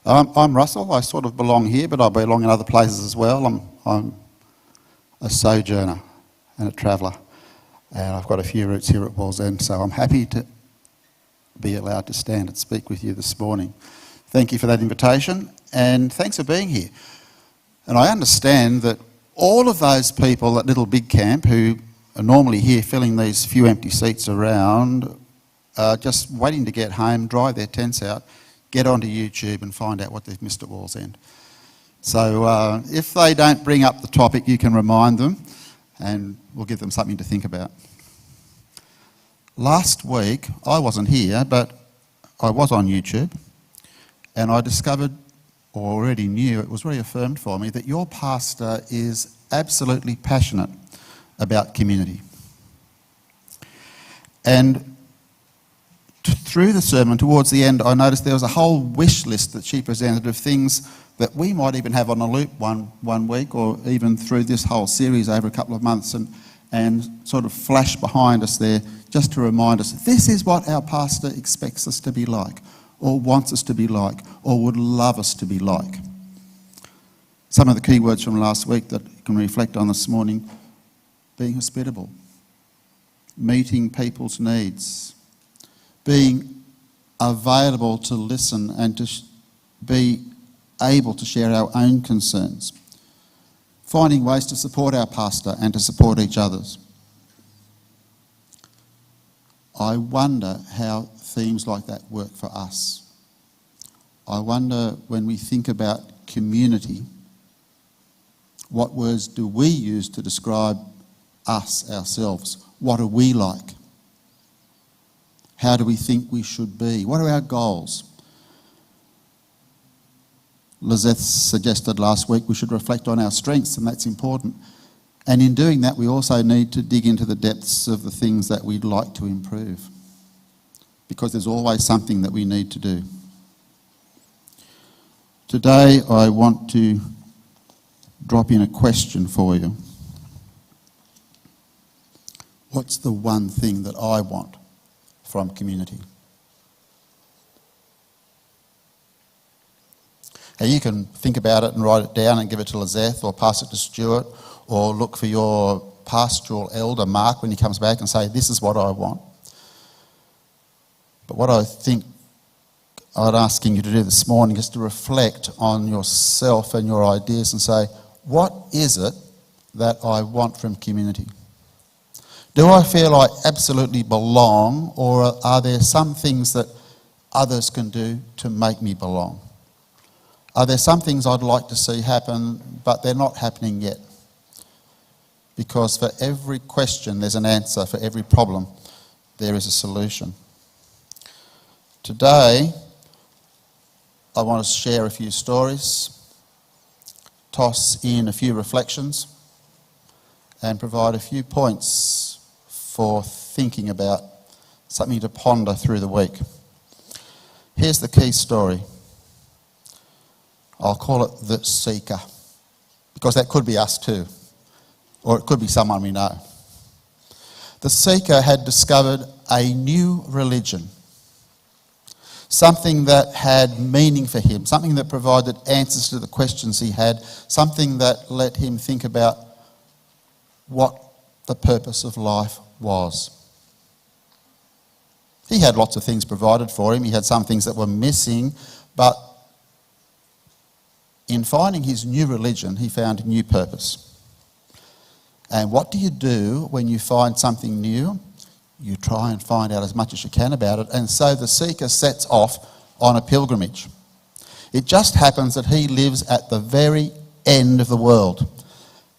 I'm Russell. I sort of belong here, but I belong in other places as well. I'm a sojourner and a traveller, and I've got a few roots here at Wallsend, so I'm happy to be allowed to stand and speak with you this morning. Thank you for that invitation, and thanks for being here. And I understand that all of those people at Little Big Camp who are normally here filling these few empty seats around are just waiting to get home, dry their tents out, get onto YouTube and find out what they've missed at Wallsend. So if they don't bring up the topic, you can remind them and we'll give them something to think about. Last week, I wasn't here, but I was on YouTube, and I discovered, or already knew, it was reaffirmed for me, that your pastor is absolutely passionate about community. And through the sermon, towards the end, I noticed there was a whole wish list that she presented of things that we might even have on a loop one week, or even through this whole series over a couple of months, and sort of flash behind us there just to remind us, this is what our pastor expects us to be like, or wants us to be like, or would love us to be like. Some of the key words from last week that you can reflect on this morning: being hospitable, meeting people's needs, being available to listen and to be able to share our own concerns, finding ways to support our pastor and to support each other's. I wonder how themes like that work for us. I wonder, when we think about community, what words do we use to describe us, ourselves? What are we like? How do we think we should be? What are our goals? Lizeth suggested last week we should reflect on our strengths, and that's important. And in doing that, we also need to dig into the depths of the things that we'd like to improve, because there's always something that we need to do. Today, I want to drop in a question for you. What's the one thing that I want from community? And you can think about it and write it down and give it to Lizeth, or pass it to Stuart, or look for your pastoral elder, Mark, when he comes back, and say, this is what I want. But what I think I'm asking you to do this morning is to reflect on yourself and your ideas and say, what is it that I want from community? Do I feel I absolutely belong, or are there some things that others can do to make me belong? Are there some things I'd like to see happen, but they're not happening yet? Because for every question, there's an answer. For every problem, there is a solution. Today, I want to share a few stories, toss in a few reflections, and provide a few points for thinking about, something to ponder through the week. Here's the key story. I'll call it The Seeker, because that could be us too, or it could be someone we know. The seeker had discovered a new religion, something that had meaning for him, something that provided answers to the questions he had, something that let him think about what the purpose of life was. He had lots of things provided for him. He had some things that were missing, but in finding his new religion, he found a new purpose. And what do you do when you find something new? You try and find out as much as you can about it. And so the seeker sets off on a pilgrimage. It just happens that he lives at the very end of the world,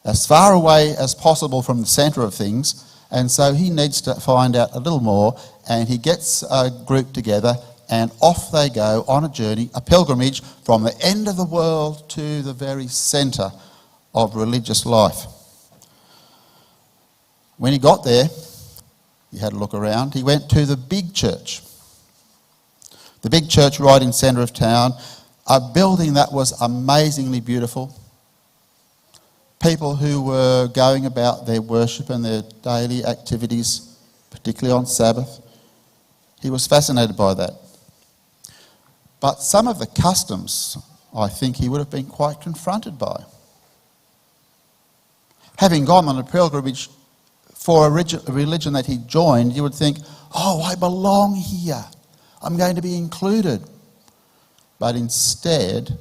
as far away as possible from the centre of things. And so he needs to find out a little more, and he gets a group together, and off they go on a journey, a pilgrimage from the end of the world to the very centre of religious life. When he got there, he had a look around. He went to the big church. The big church right in centre of town, a building that was amazingly beautiful. People who were going about their worship and their daily activities, particularly on Sabbath. He was fascinated by that. But some of the customs, I think he would have been quite confronted by. Having gone on a pilgrimage for a religion that he joined, you would think, oh, I belong here. I'm going to be included. But instead,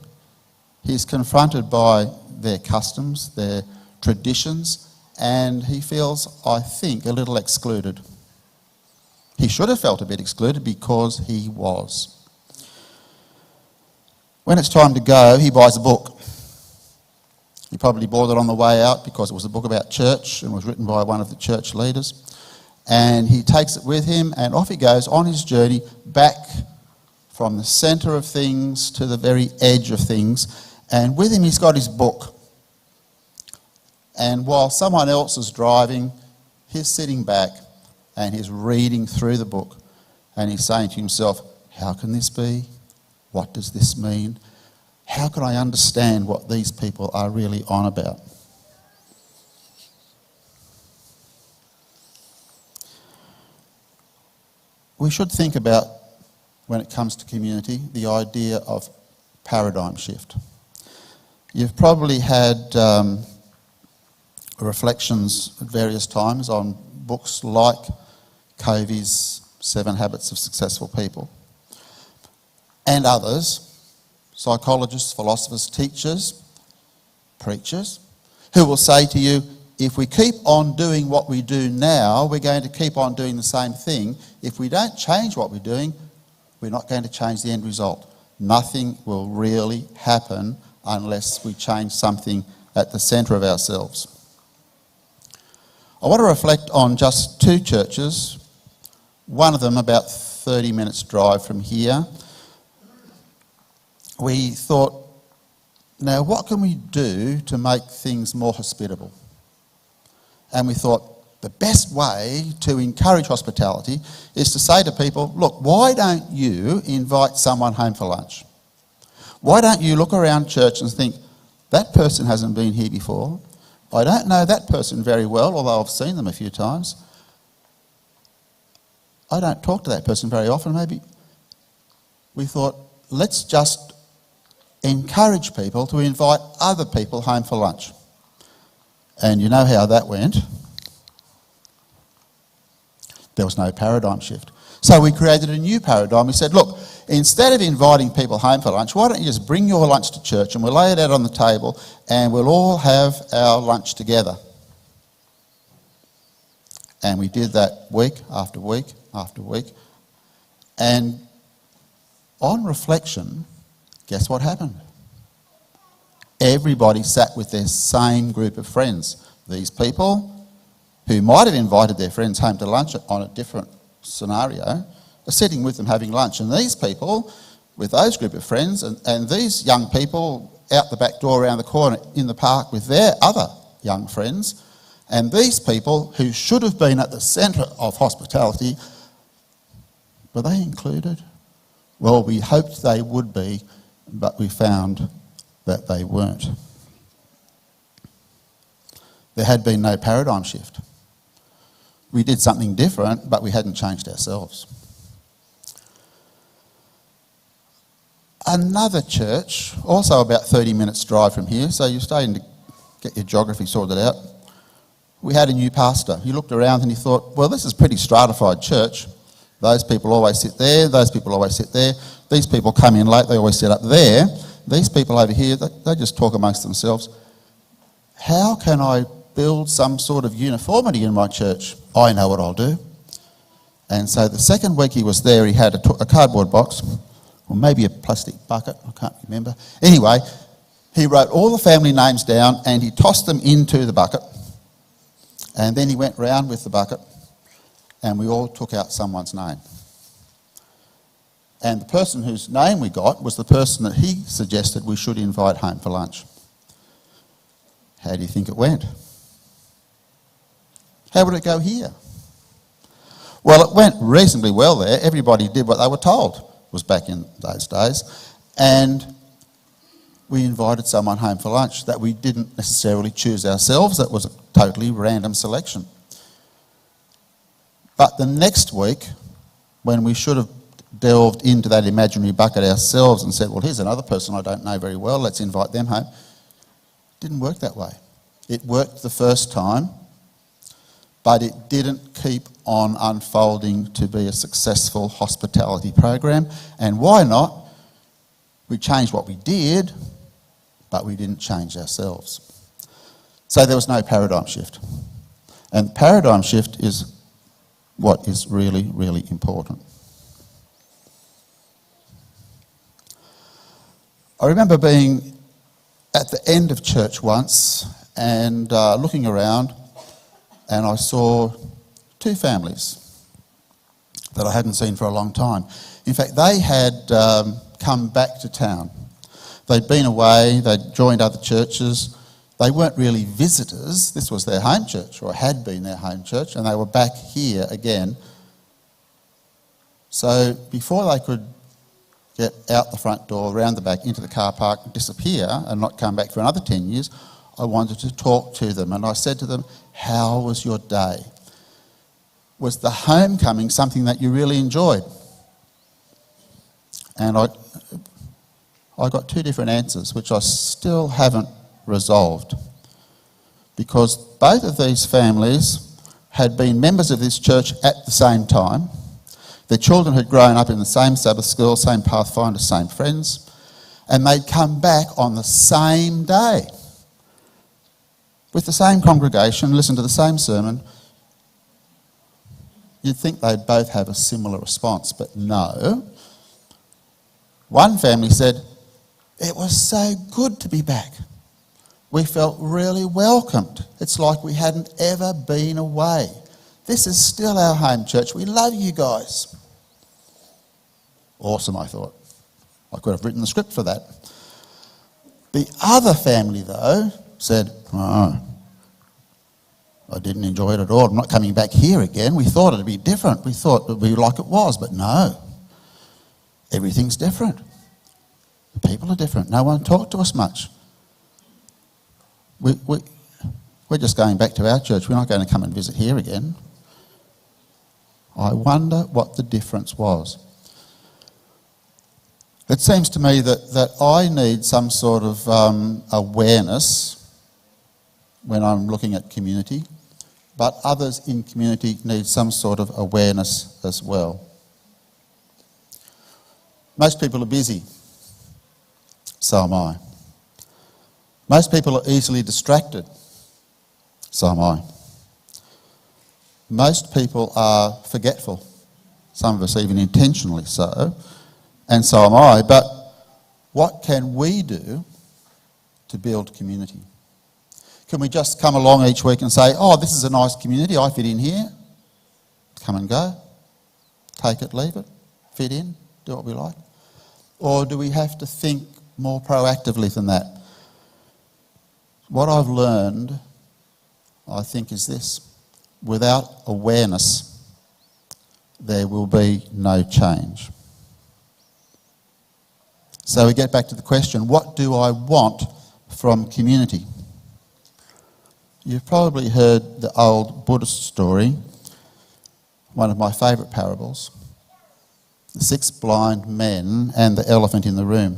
he's confronted by their customs, their traditions, and he feels, I think, a little excluded. He should have felt a bit excluded because he was. When it's time to go, he buys a book. He probably bought it on the way out because it was a book about church and was written by one of the church leaders. And he takes it with him and off he goes on his journey back from the centre of things to the very edge of things. And with him he's got his book. And while someone else is driving, he's sitting back and he's reading through the book. And he's saying to himself, how can this be? What does this mean? How can I understand what these people are really on about? We should think about, when it comes to community, the idea of paradigm shift. You've probably had reflections at various times on books like Covey's 7 Habits of Successful People and others, psychologists, philosophers, teachers, preachers, who will say to you, if we keep on doing what we do now, we're going to keep on doing the same thing. If we don't change what we're doing, we're not going to change the end result. Nothing will really happen unless we change something at the centre of ourselves. I want to reflect on just 2 churches, one of them about 30 minutes drive from here. We thought, now what can we do to make things more hospitable? And we thought the best way to encourage hospitality is to say to people, look, why don't you invite someone home for lunch? Why don't you look around church and think, that person hasn't been here before. I don't know that person very well, although I've seen them a few times. I don't talk to that person very often. Maybe we thought, let's just encourage people to invite other people home for lunch. And you know how that went. There was no paradigm shift. So we created a new paradigm. We said, look, instead of inviting people home for lunch, why don't you just bring your lunch to church and we'll lay it out on the table and we'll all have our lunch together. And we did that week after week after week. And on reflection, guess what happened? Everybody sat with their same group of friends. These people, who might have invited their friends home to lunch on a different scenario, are sitting with them having lunch. And these people, with those group of friends, and these young people out the back door around the corner in the park with their other young friends, and these people who should have been at the centre of hospitality, were they included? Well, we hoped they would be, but we found that they weren't. There had been no paradigm shift. We did something different, but we hadn't changed ourselves. Another church, also about 30 minutes drive from here, so you're starting to get your geography sorted out. We had a new pastor. He looked around and he thought, well, this is a pretty stratified church. Those people always sit there, those people always sit there. These people come in late, they always sit up there. These people over here, they just talk amongst themselves. How can I build some sort of uniformity in my church? I know what I'll do. And so the second week he was there, he had a cardboard box, or maybe a plastic bucket, I can't remember. Anyway, he wrote all the family names down and he tossed them into the bucket. And then he went round with the bucket and we all took out someone's name. And the person whose name we got was the person that he suggested we should invite home for lunch. How do you think it went? How would it go here? Well, it went reasonably well there. Everybody did what they were told. It was back in those days. And we invited someone home for lunch that we didn't necessarily choose ourselves. That was a totally random selection. But the next week, when we should have delved into that imaginary bucket ourselves and said, well, here's another person I don't know very well, let's invite them home. It didn't work that way. It worked the first time, but it didn't keep on unfolding to be a successful hospitality program. And why not? We changed what we did, but we didn't change ourselves. So there was no paradigm shift. And paradigm shift is what is really, really important. I remember being at the end of church once and looking around, and I saw two families that I hadn't seen for a long time. In fact, they had come back to town. They'd been away, they'd joined other churches. They weren't really visitors. This was their home church, or had been their home church, and they were back here again. So before they could get out the front door, around the back, into the car park, disappear and not come back for another 10 years, I wanted to talk to them. And I said to them, how was your day? Was the homecoming something that you really enjoyed? And I got two different answers, which I still haven't resolved. Because both of these families had been members of this church at the same time. Their children had grown up in the same Sabbath school, same Pathfinder, same friends, and they'd come back on the same day with the same congregation, listen to the same sermon. You'd think they'd both have a similar response, but no. One family said, it was so good to be back. We felt really welcomed. It's like we hadn't ever been away. This is still our home church. We love you guys. Awesome, I thought. I could have written the script for that. The other family, though, said, oh, I didn't enjoy it at all. I'm not coming back here again. We thought it'd be different. We thought it would be like it was, but no. Everything's different. The people are different. No one talked to us much. We're just going back to our church. We're not going to come and visit here again. I wonder what the difference was. It seems to me that I need some sort of awareness when I'm looking at community, but others in community need some sort of awareness as well. Most people are busy. So am I. Most people are easily distracted. So am I. Most people are forgetful. Some of us even intentionally so. And so am I. But what can we do to build community? Can we just come along each week and say, oh, this is a nice community, I fit in here. Come and go. Take it, leave it. Fit in. Do what we like. Or do we have to think more proactively than that? What I've learned, I think, is this. Without awareness, there will be no change. So we get back to the question, what do I want from community? You've probably heard the old Buddhist story, one of my favourite parables, the 6 blind men and the elephant in the room.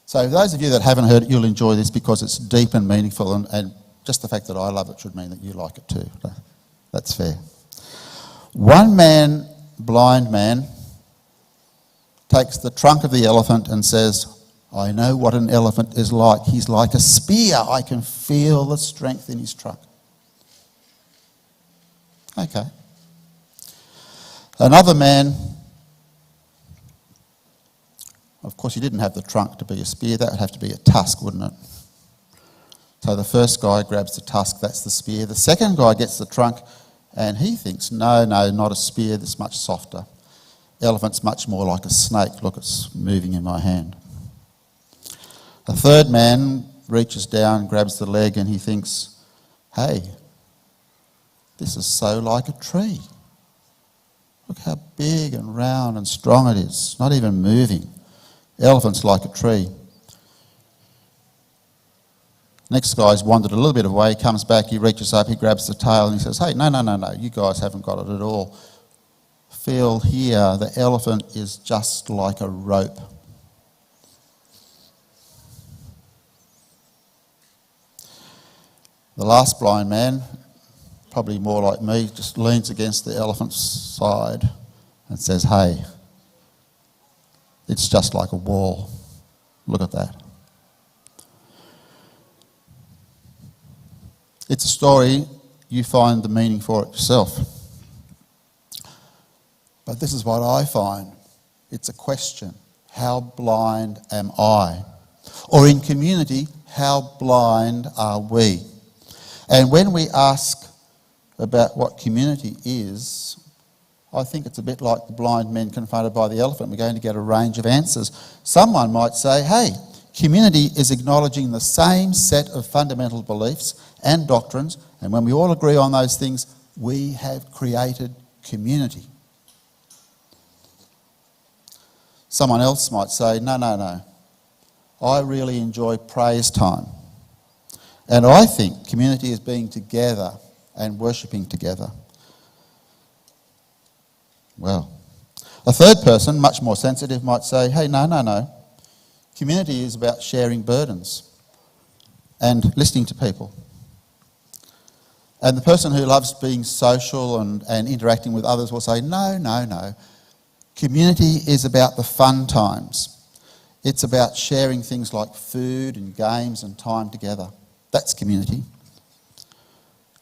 So those of you that haven't heard it, you'll enjoy this because it's deep and meaningful, and just the fact that I love it should mean that you like it too. That's fair. One man, blind man, takes the trunk of the elephant and says, I know what an elephant is like. He's like a spear. I can feel the strength in his trunk. Okay. Another man, of course he didn't have the trunk to be a spear. That would have to be a tusk, wouldn't it? So the first guy grabs the tusk, that's the spear. The second guy gets the trunk and he thinks, no, not a spear, this much softer. Elephant's much more like a snake. Look, it's moving in my hand. The third man reaches down, grabs the leg, and he thinks, hey, this is so like a tree. Look how big and round and strong it is, not even moving. Elephant's like a tree. Next guy's wandered a little bit away, comes back, he reaches up, he grabs the tail and he says, hey, no, you guys haven't got it at all. feel here the elephant is just like a rope. The last blind man, probably more like me, just leans against the elephant's side and says, hey, it's just like a wall. Look at that. It's a story, you find the meaning for it yourself. But this is what I find. It's a question. How blind am I? Or in community, how blind are we? And when we ask about what community is, I think it's a bit like the blind men confronted by the elephant. We're going to get a range of answers. Someone might say, hey, community is acknowledging the same set of fundamental beliefs and doctrines, and when we all agree on those things, we have created community. Someone else might say, no. I really enjoy praise time. And I think community is being together and worshipping together. Well, a third person, much more sensitive, might say, hey, no. Community is about sharing burdens and listening to people. And the person who loves being social and interacting with others will say, no. Community is about the fun times. It's about sharing things like food and games and time together. That's community.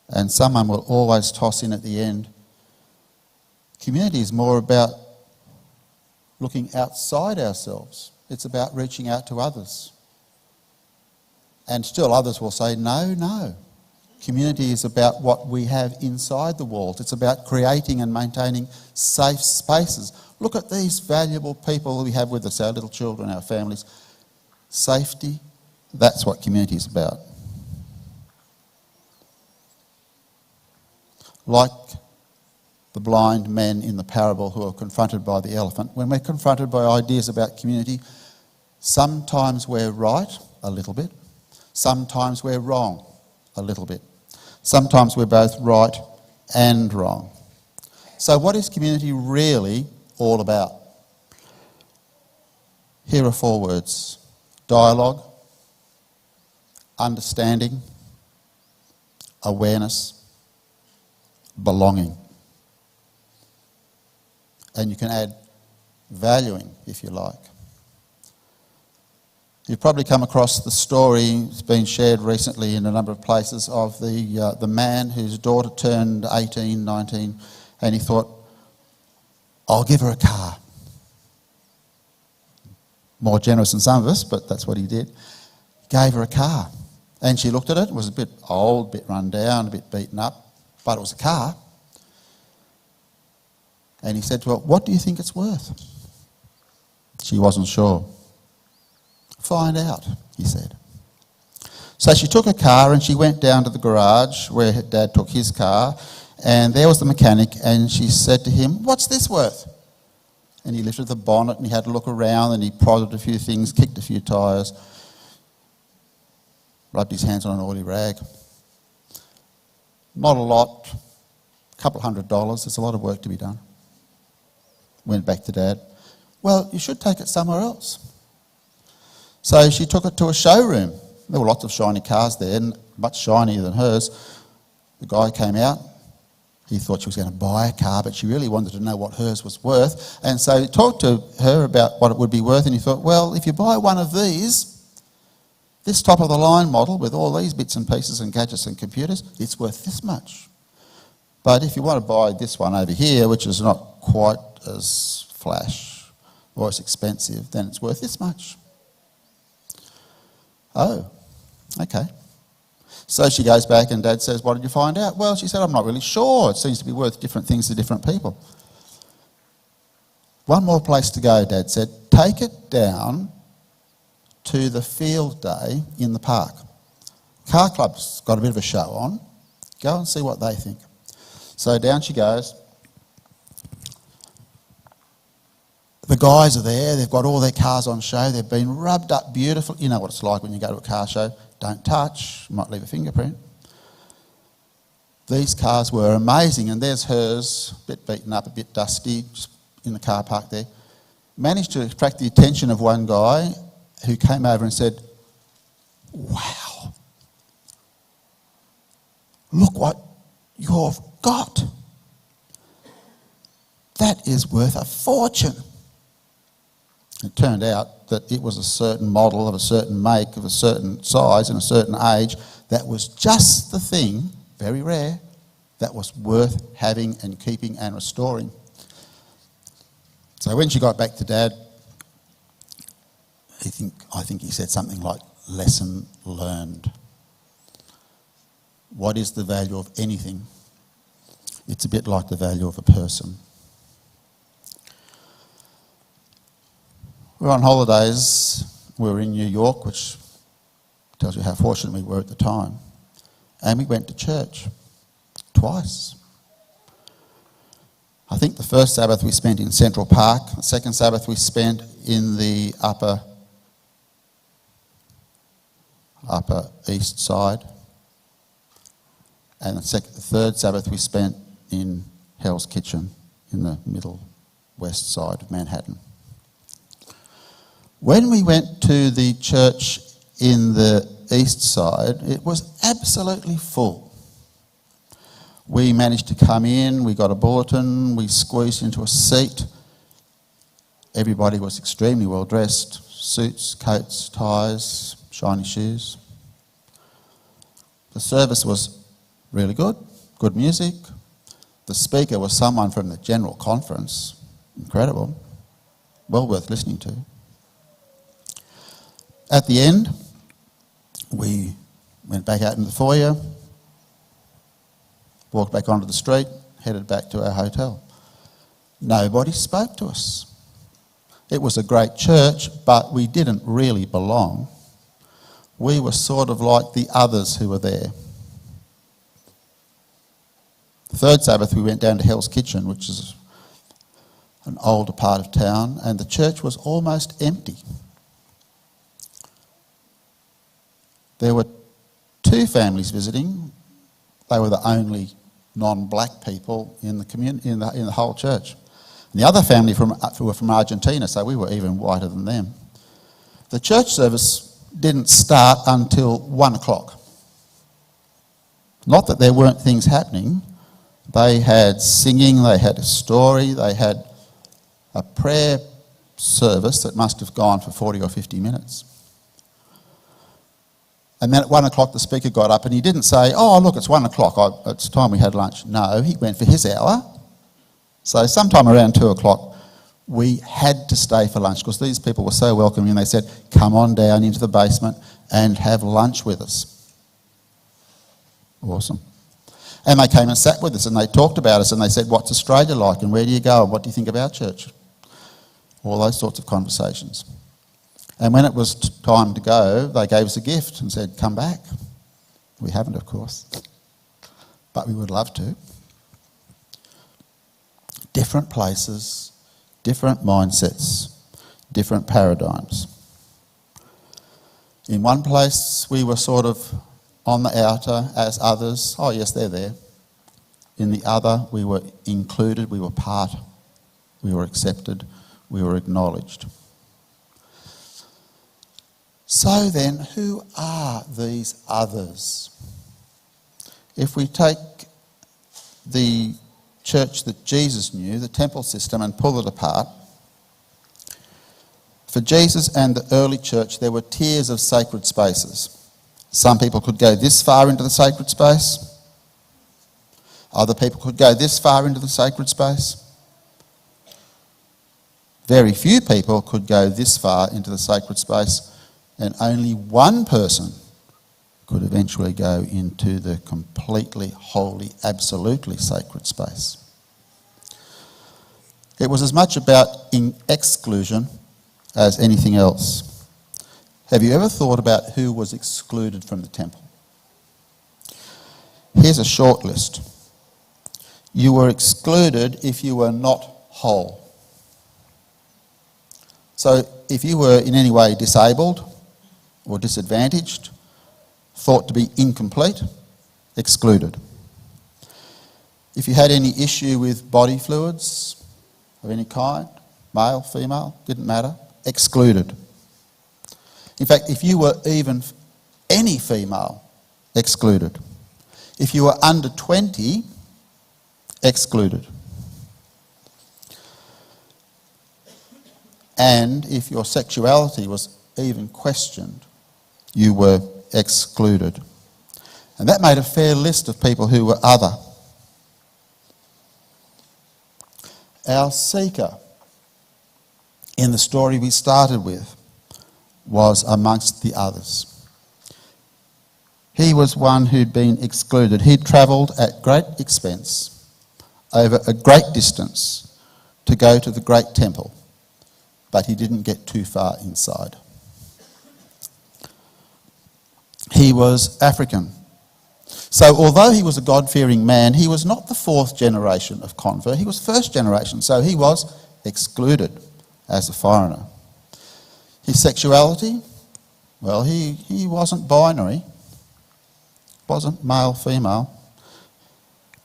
And someone will always toss in at the end, community is more about looking outside ourselves. It's about reaching out to others. And still others will say, no. Community is about what we have inside the walls. It's about creating and maintaining safe spaces. Look at these valuable people we have with us, our little children, our families. Safety, that's what community is about. Like the blind men in the parable who are confronted by the elephant, when we're confronted by ideas about community, sometimes we're right a little bit, sometimes we're wrong a little bit. Sometimes we're both right and wrong. So what is community really all about? Here are 4 words: dialogue, understanding, awareness, belonging. And you can add valuing if you like. You've probably come across the story, it's been shared recently in a number of places, of the man whose daughter turned 18, 19, and he thought, I'll give her a car. More generous than some of us, but that's what he did. Gave her a car. And she looked at it was a bit old, a bit run down, a bit beaten up, but it was a car. And he said to her, what do you think it's worth? She wasn't sure. Find out, he said. So she took a car and she went down to the garage where her dad took his car, and there was the mechanic, and she said to him, what's this worth? And he lifted the bonnet and he had a look around and he prodded a few things, kicked a few tyres, rubbed his hands on an oily rag. Not a lot, a couple $100, there's a lot of work to be done. Went back to Dad. Well, you should take it somewhere else. So she took it to a showroom. There were lots of shiny cars there, much shinier than hers. The guy came out. He thought she was going to buy a car, but she really wanted to know what hers was worth. And so he talked to her about what it would be worth, and he thought, well, if you buy one of these, this top-of-the-line model with all these bits and pieces and gadgets and computers, it's worth this much. But if you want to buy this one over here, which is not quite as flash or as expensive, then it's worth this much. Oh, okay. So she goes back and Dad says, what did you find out? Well, she said, I'm not really sure. It seems to be worth different things to different people. One more place to go, Dad said. Take it down to the field day in the park. Car Club's got a bit of a show on. Go and see what they think. So down she goes. The guys are there, they've got all their cars on show, they've been rubbed up beautiful. You know what it's like when you go to a car show. Don't touch, you might leave a fingerprint. These cars were amazing, and there's hers, a bit beaten up, a bit dusty, just in the car park there. Managed to attract the attention of one guy who came over and said, "Wow, look what you've got. That is worth a fortune." It turned out that it was a certain model of a certain make, of a certain size and a certain age that was just the thing, very rare, that was worth having and keeping and restoring. So when she got back to Dad, I think he said something like, "Lesson learned." What is the value of anything? It's a bit like the value of a person. We were on holidays. We were in New York, which tells you how fortunate we were at the time. And we went to church twice. I think the first Sabbath we spent in Central Park. The second Sabbath we spent in the upper east side. And the third Sabbath we spent in Hell's Kitchen in the middle west side of Manhattan. When we went to the church in the east side, it was absolutely full. We managed to come in, we got a bulletin, we squeezed into a seat. Everybody was extremely well dressed, suits, coats, ties, shiny shoes. The service was really good, good music. The speaker was someone from the General Conference, incredible, well worth listening to. At the end, we went back out in the foyer, walked back onto the street, headed back to our hotel. Nobody spoke to us. It was a great church, but we didn't really belong. We were sort of like the others who were there. The third Sabbath, we went down to Hell's Kitchen, which is an older part of town, and the church was almost empty. There were two families visiting. They were the only non-black people in the community, in the whole church. And the other family were from Argentina, so we were even whiter than them. The church service didn't start until 1 o'clock. Not that there weren't things happening. They had singing, they had a story, they had a prayer service that must have gone for 40 or 50 minutes. And then at 1 o'clock the speaker got up and he didn't say, "Oh, look, it's 1 o'clock, it's time we had lunch." No, he went for his hour. So sometime around 2 o'clock we had to stay for lunch because these people were so welcoming and they said, "Come on down into the basement and have lunch with us." Awesome. And they came and sat with us and they talked about us and they said, "What's Australia like and where do you go and what do you think of our church?" All those sorts of conversations. And when it was time to go, they gave us a gift and said, "Come back." We haven't, of course, but we would love to. Different places, different mindsets, different paradigms. In one place, we were sort of on the outer as others. Oh, yes, they're there. In the other, we were included, we were part, we were accepted, we were acknowledged. So then, who are these others? If we take the church that Jesus knew, the temple system, and pull it apart, for Jesus and the early church, there were tiers of sacred spaces. Some people could go this far into the sacred space. Other people could go this far into the sacred space. Very few people could go this far into the sacred space, and only one person could eventually go into the completely, wholly, absolutely sacred space. It was as much about exclusion as anything else. Have you ever thought about who was excluded from the temple? Here's a short list. You were excluded if you were not whole. So if you were in any way disabled or disadvantaged, thought to be incomplete, excluded. If you had any issue with body fluids of any kind, male, female, didn't matter, excluded. In fact, if you were even any female, excluded. If you were under 20, excluded. And if your sexuality was even questioned, you were excluded. And that made a fair list of people who were other. Our seeker, in the story we started with, was amongst the others. He was one who'd been excluded. He'd travelled at great expense over a great distance to go to the great temple, but he didn't get too far inside. He was African. So although he was a God-fearing man, he was not the fourth generation of convert. He was first generation, so he was excluded as a foreigner. His sexuality, well, he wasn't binary, wasn't male, female.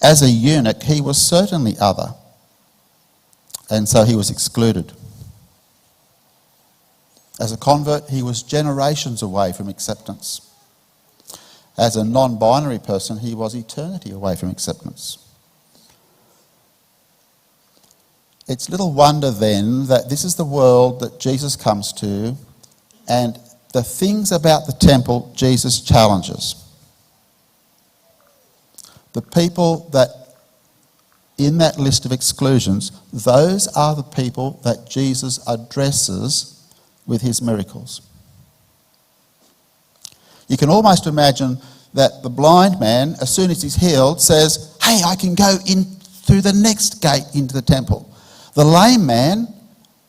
As a eunuch, he was certainly other, and so he was excluded. As a convert, he was generations away from acceptance. As a non-binary person, he was eternity away from acceptance. It's little wonder then that this is the world that Jesus comes to, and the things about the temple Jesus challenges. The people that, in that list of exclusions, those are the people that Jesus addresses with his miracles. You can almost imagine that the blind man, as soon as he's healed, says, hey, I can go in through the next gate into the temple. The lame man,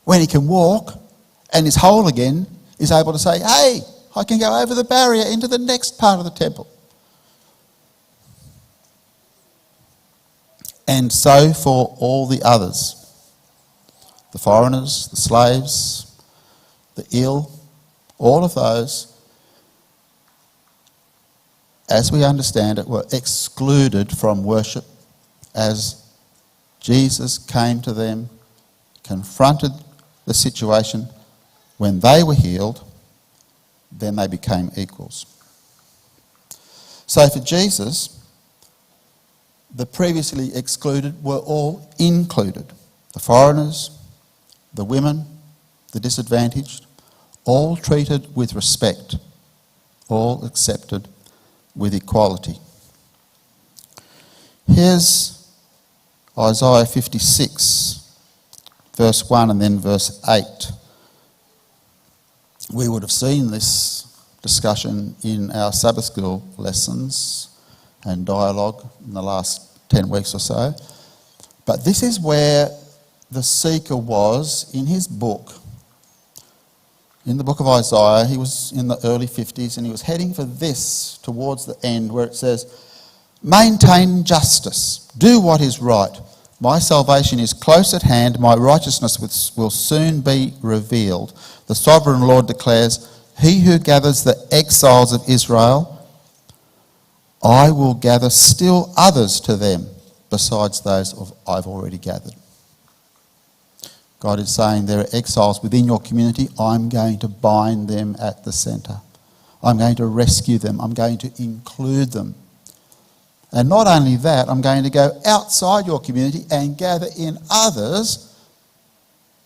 when he can walk and is whole again, is able to say, hey, I can go over the barrier into the next part of the temple. And so for all the others, the foreigners, the slaves, the ill, all of those, as we understand it, were excluded from worship as Jesus came to them, confronted the situation. When they were healed, then they became equals. So for Jesus, the previously excluded were all included. The foreigners, the women, the disadvantaged, all treated with respect, all accepted with equality. Here's Isaiah 56, verse 1 and then verse 8. We would have seen this discussion in our Sabbath school lessons and dialogue in the last 10 weeks or so. But this is where the seeker was in his book. In the book of Isaiah, he was in the early 50s and he was heading for this towards the end where it says, maintain justice, do what is right. My salvation is close at hand, my righteousness will soon be revealed. The sovereign Lord declares, he who gathers the exiles of Israel, I will gather still others to them besides those I've already gathered. God is saying there are exiles within your community. I'm going to bind them at the centre. I'm going to rescue them. I'm going to include them. And not only that, I'm going to go outside your community and gather in others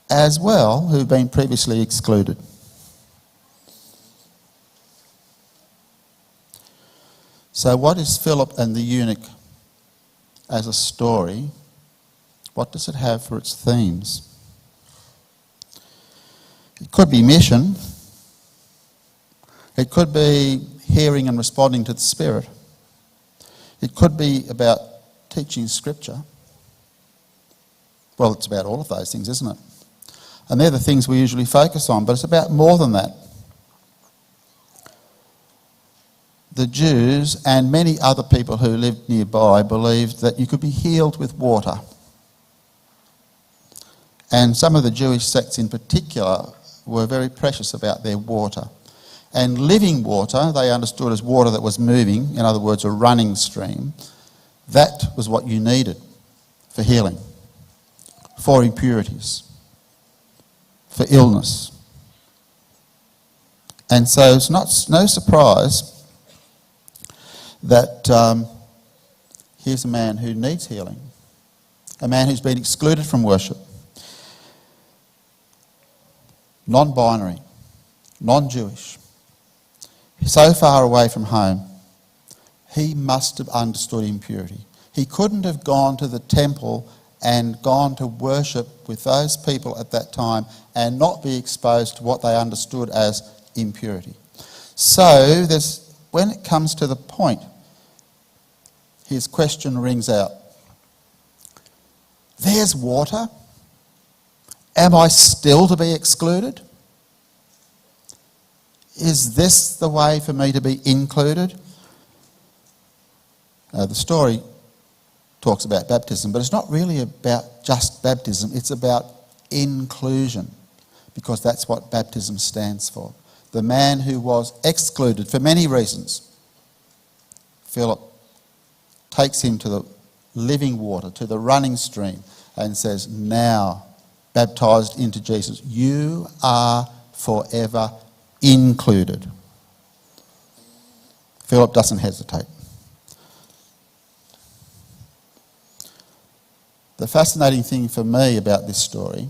as well who've been previously excluded. So what is Philip and the eunuch as a story? What does it have for its themes? It could be mission. It could be hearing and responding to the Spirit. It could be about teaching Scripture. Well, it's about all of those things, isn't it? And they're the things we usually focus on, but it's about more than that. The Jews and many other people who lived nearby believed that you could be healed with water. And some of the Jewish sects in particular were very precious about their water. And living water, they understood as water that was moving, in other words, a running stream. That was what you needed for healing, for impurities, for illness. And so it's no surprise that here's a man who needs healing, a man who's been excluded from worship, non-binary, non-Jewish, so far away from home. He must have understood impurity. He couldn't have gone to the temple and gone to worship with those people at that time and not be exposed to what they understood as impurity. So when it comes to the point, his question rings out. There's water? Am I still to be excluded? Is this the way for me to be included? The story talks about baptism, but it's not really about just baptism. It's about inclusion, because that's what baptism stands for. The man who was excluded for many reasons, Philip takes him to the living water, to the running stream, and says, now, baptised into Jesus, you are forever included. Philip doesn't hesitate. The fascinating thing for me about this story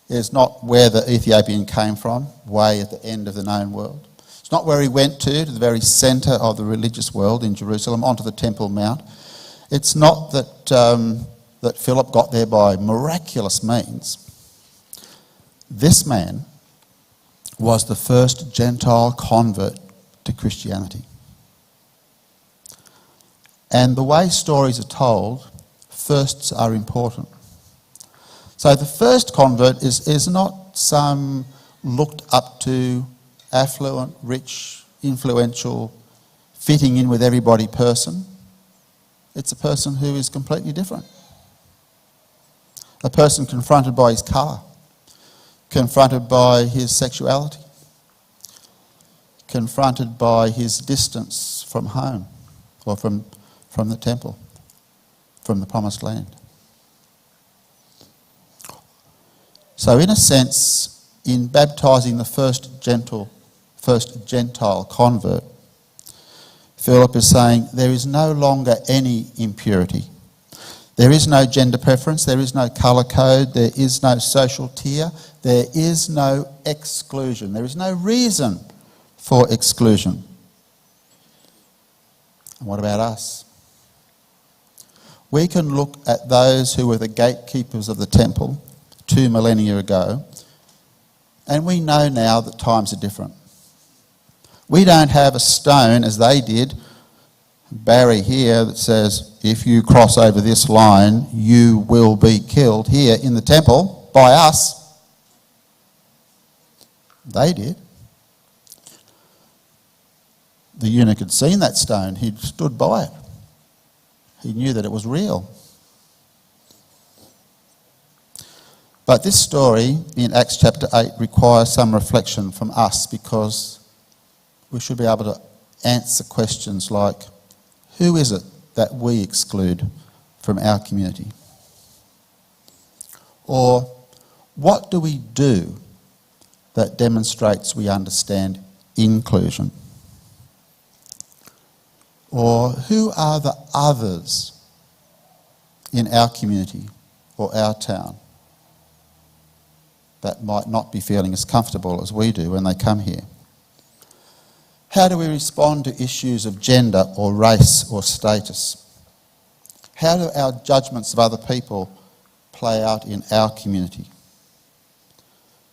is not where the Ethiopian came from, way at the end of the known world. It's not where he went to the very centre of the religious world in Jerusalem, onto the Temple Mount. It's not that Philip got there by miraculous means. This man was the first Gentile convert to Christianity. And the way stories are told, firsts are important. So the first convert is not some looked up to, affluent, rich, influential, fitting in with everybody person. It's a person who is completely different. A person confronted by his colour, confronted by his sexuality, confronted by his distance from home, or from the temple, from the promised land. So in a sense, in baptising the first Gentile convert, Philip is saying there is no longer any impurity. There is no gender preference, there is no colour code, there is no social tier, there is no exclusion. There is no reason for exclusion. And what about us? We can look at those who were the gatekeepers of the temple 2 millennia ago, and we know now that times are different. We don't have a stone, as they did, Barry here, that says, if you cross over this line, you will be killed. Here in the temple, by us, they did. The eunuch had seen that stone. He'd stood by it. He knew that it was real. But this story in Acts chapter 8 requires some reflection from us, because we should be able to answer questions like, who is it that we exclude from our community? Or what do we do that demonstrates we understand inclusion? Or who are the others in our community or our town that might not be feeling as comfortable as we do when they come here? How do we respond to issues of gender or race or status? How do our judgments of other people play out in our community?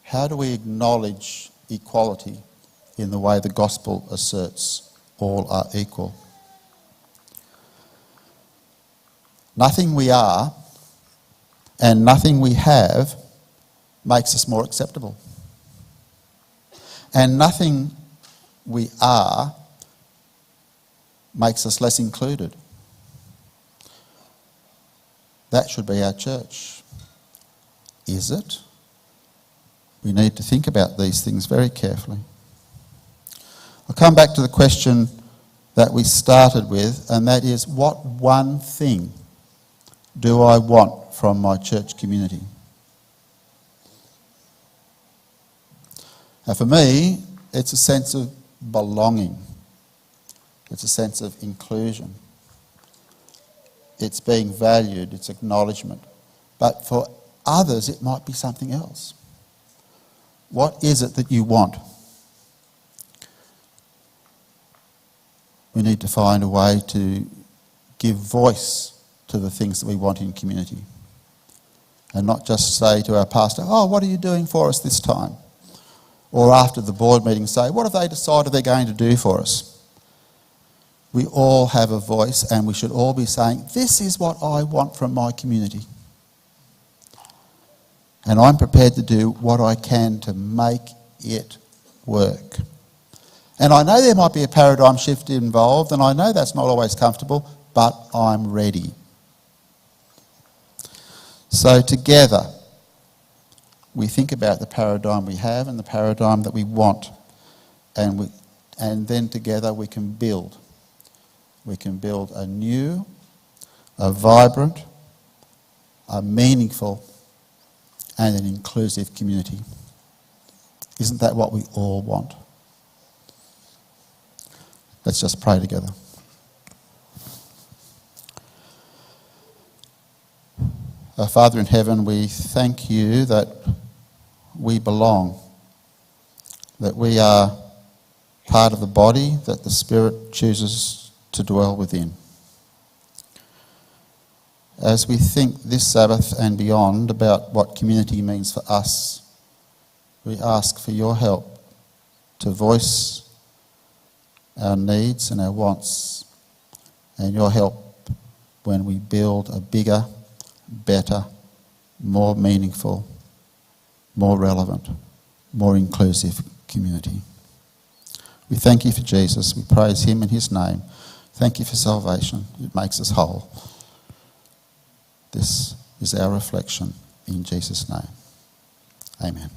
How do we acknowledge equality in the way the gospel asserts all are equal? Nothing we are and nothing we have makes us more acceptable. And nothing we are makes us less included. That should be our church. Is it? We need to think about these things very carefully. I'll come back to the question, that we started with, and that is, what one thing do I want from my church community? Now for me, it's a sense of belonging. It's a sense of inclusion. It's being valued, it's acknowledgement. But for others, it might be something else. What is it that you want? We need to find a way to give voice to the things that we want in community. And not just say to our pastor, oh, what are you doing for us this time? Or after the board meeting say, what have they decided they're going to do for us? We all have a voice, and we should all be saying, this is what I want from my community. And I'm prepared to do what I can to make it work. And I know there might be a paradigm shift involved, and I know that's not always comfortable, but I'm ready. So together, we think about the paradigm we have and the paradigm that we want. And then together we can build. We can build a new, a vibrant, a meaningful, and an inclusive community. Isn't that what we all want? Let's just pray together. Our Father in heaven, we thank you that we belong, that we are part of the body that the Spirit chooses to dwell within. As we think this Sabbath and beyond about what community means for us, we ask for your help to voice our needs and our wants, and your help when we build a bigger, better, more meaningful, more relevant, more inclusive community. We thank you for Jesus. We praise him in his name. Thank you for salvation. It makes us whole. This is our reflection in Jesus' name. Amen.